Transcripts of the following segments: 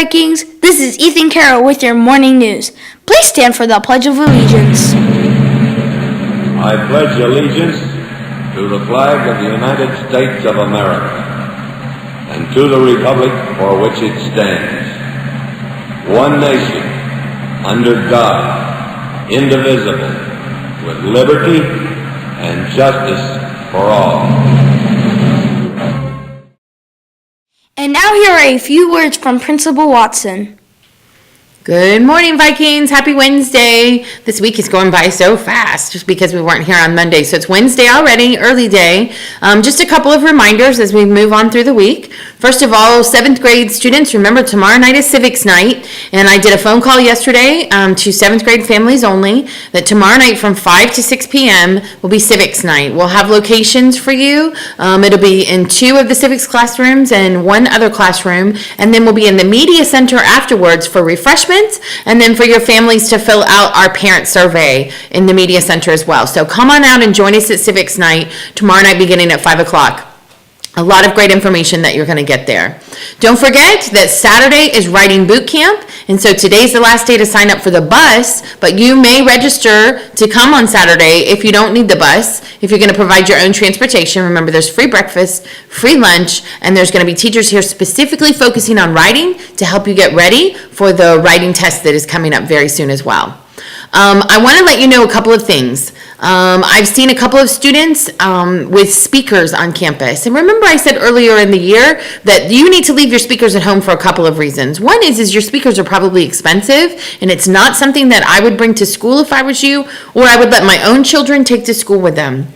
Vikings. This is Ethan Carroll with your morning news. Please stand for the Pledge of Allegiance. I pledge allegiance to the flag of the United States of America and to the republic for which it stands, one nation, under God, indivisible, with liberty and justice for all. And now here are a few words from Principal Watson. Good morning, Vikings. Happy Wednesday. This week is going by so fast just because we weren't here on Monday. So it's Wednesday already, early day. Just a couple of reminders as we move on through the week. First of all, 7th grade students, remember tomorrow night is civics night. And I did a phone call yesterday to 7th grade families only that tomorrow night from 5 to 6 p.m. will be civics night. We'll have locations for you. It'll be in 2 of the civics classrooms and 1 other classroom. And then we'll be in the media center afterwards for refreshments. And then for your families to fill out our parent survey in the media center as well. So come on out and join us at Civics Night tomorrow night beginning at 5 o'clock. A lot of great information that you're going to get there. Don't forget that Saturday is writing boot camp, and so today's the last day to sign up for the bus, but you may register to come on Saturday if you don't need the bus, if you're going to provide your own transportation. Remember, there's free breakfast, free lunch, and there's going to be teachers here specifically focusing on writing to help you get ready for the writing test that is coming up very soon as well. I want to let you know a couple of things. I've seen a couple of students with speakers on campus. And remember I said earlier in the year that you need to leave your speakers at home for a couple of reasons. One is your speakers are probably expensive, and it's not something that I would bring to school if I was you, or I would let my own children take to school with them.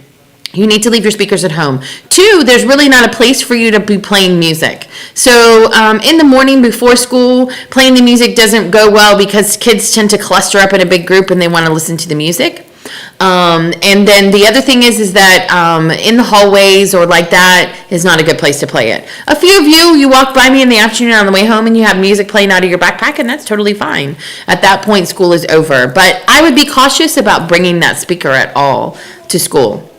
You need to leave your speakers at home. 2, there's really not a place for you to be playing music. So in the morning before school, playing the music doesn't go well because kids tend to cluster up in a big group and they want to listen to the music. And then the other thing is that in the hallways or like that is not a good place to play it. A few of you walk by me in the afternoon on the way home and you have music playing out of your backpack, and that's totally fine. At that point, school is over. But I would be cautious about bringing that speaker at all to school.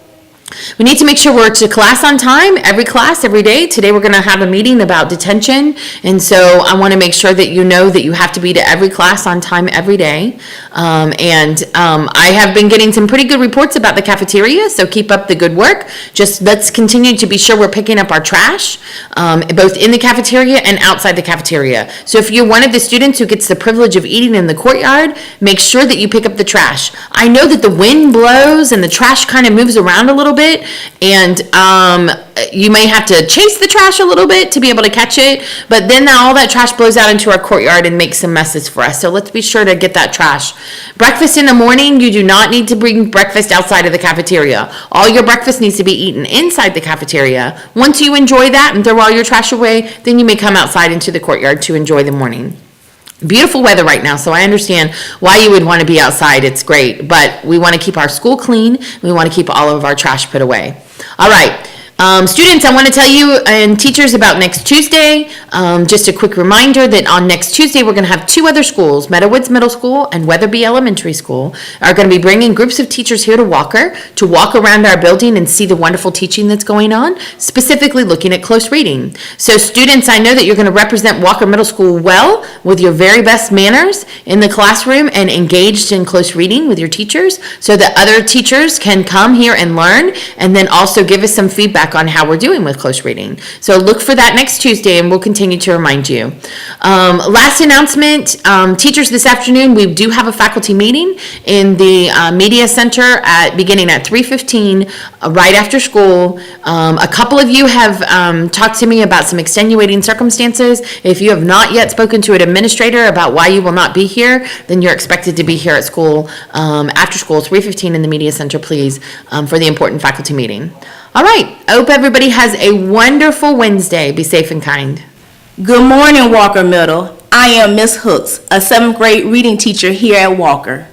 We need to make sure we're to class on time, every class, every day. Today we're going to have a meeting about detention, and so I want to make sure that you know that you have to be to every class on time every day. I have been getting some pretty good reports about the cafeteria, so keep up the good work. Just let's continue to be sure we're picking up our trash, both in the cafeteria and outside the cafeteria. So if you're one of the students who gets the privilege of eating in the courtyard, make sure that you pick up the trash. I know that the wind blows and the trash kind of moves around a little bit, and you may have to chase the trash a little bit to be able to catch it, but then all that trash blows out into our courtyard and makes some messes for us. So let's be sure to get that trash. Breakfast in the morning, you do not need to bring breakfast outside of the cafeteria. All your breakfast needs to be eaten inside the cafeteria. Once you enjoy that and throw all your trash away, then you may come outside into the courtyard to enjoy the morning. Beautiful weather right now, so I understand why you would want to be outside. It's great, but we want to keep our school clean. We want to keep all of our trash put away. All right. Students, I want to tell you and teachers about next Tuesday. Just a quick reminder that on next Tuesday, we're going to have 2 other schools, Meadowwoods Middle School and Weatherby Elementary School, are going to be bringing groups of teachers here to Walker to walk around our building and see the wonderful teaching that's going on, specifically looking at close reading. So students, I know that you're going to represent Walker Middle School well with your very best manners in the classroom and engaged in close reading with your teachers so that other teachers can come here and learn and then also give us some feedback on how we're doing with close reading. So look for that next Tuesday, and we'll continue to remind you. Last announcement, teachers, this afternoon we do have a faculty meeting in the media center beginning at 3:15 right after school. A couple of you have talked to me about some extenuating circumstances. If you have not yet spoken to an administrator about why you will not be here, then you're expected to be here at school after school, 3:15 in the media center, please, for the important faculty meeting. All right. I hope everybody has a wonderful Wednesday. Be safe and kind. Good morning, Walker Middle. I am Miss Hooks, a 7th grade reading teacher here at Walker.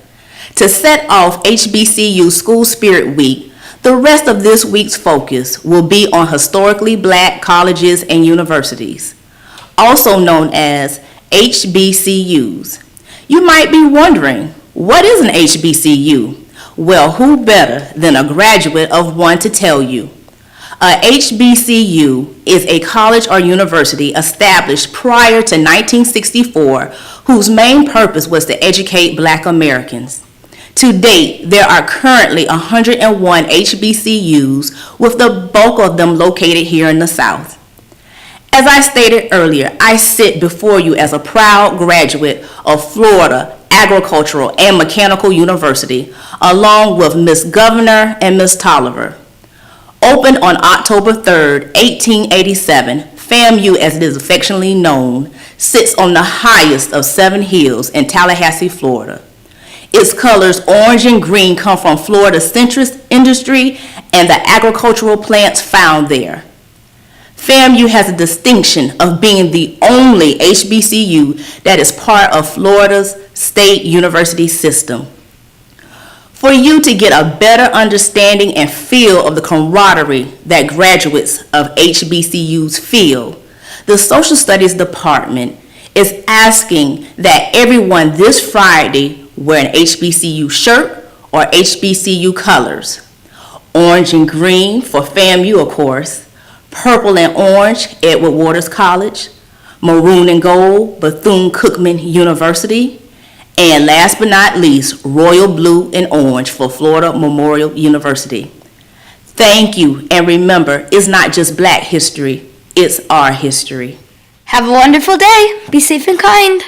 To set off HBCU School Spirit Week, the rest of this week's focus will be on historically black colleges and universities, also known as HBCUs. You might be wondering, what is an HBCU? Well, who better than a graduate of one to tell you? A HBCU is a college or university established prior to 1964 whose main purpose was to educate Black Americans. To date, there are currently 101 HBCUs, with the bulk of them located here in the South. As I stated earlier, I sit before you as a proud graduate of Florida Agricultural and Mechanical University, along with Ms. Governor and Ms. Tolliver. Opened on October 3rd, 1887, FAMU, as it is affectionately known, sits on the highest of 7 hills in Tallahassee, Florida. Its colors, orange and green, come from Florida's citrus industry and the agricultural plants found there. FAMU has the distinction of being the only HBCU that is part of Florida's state university system. For you to get a better understanding and feel of the camaraderie that graduates of HBCUs feel, the Social Studies Department is asking that everyone this Friday wear an HBCU shirt or HBCU colors. Orange and green for FAMU, of course. Purple and orange, Edward Waters College. Maroon and gold, Bethune-Cookman University. And last but not least, royal blue and orange for Florida Memorial University. Thank you, and remember, it's not just Black history, it's our history. Have a wonderful day. Be safe and kind.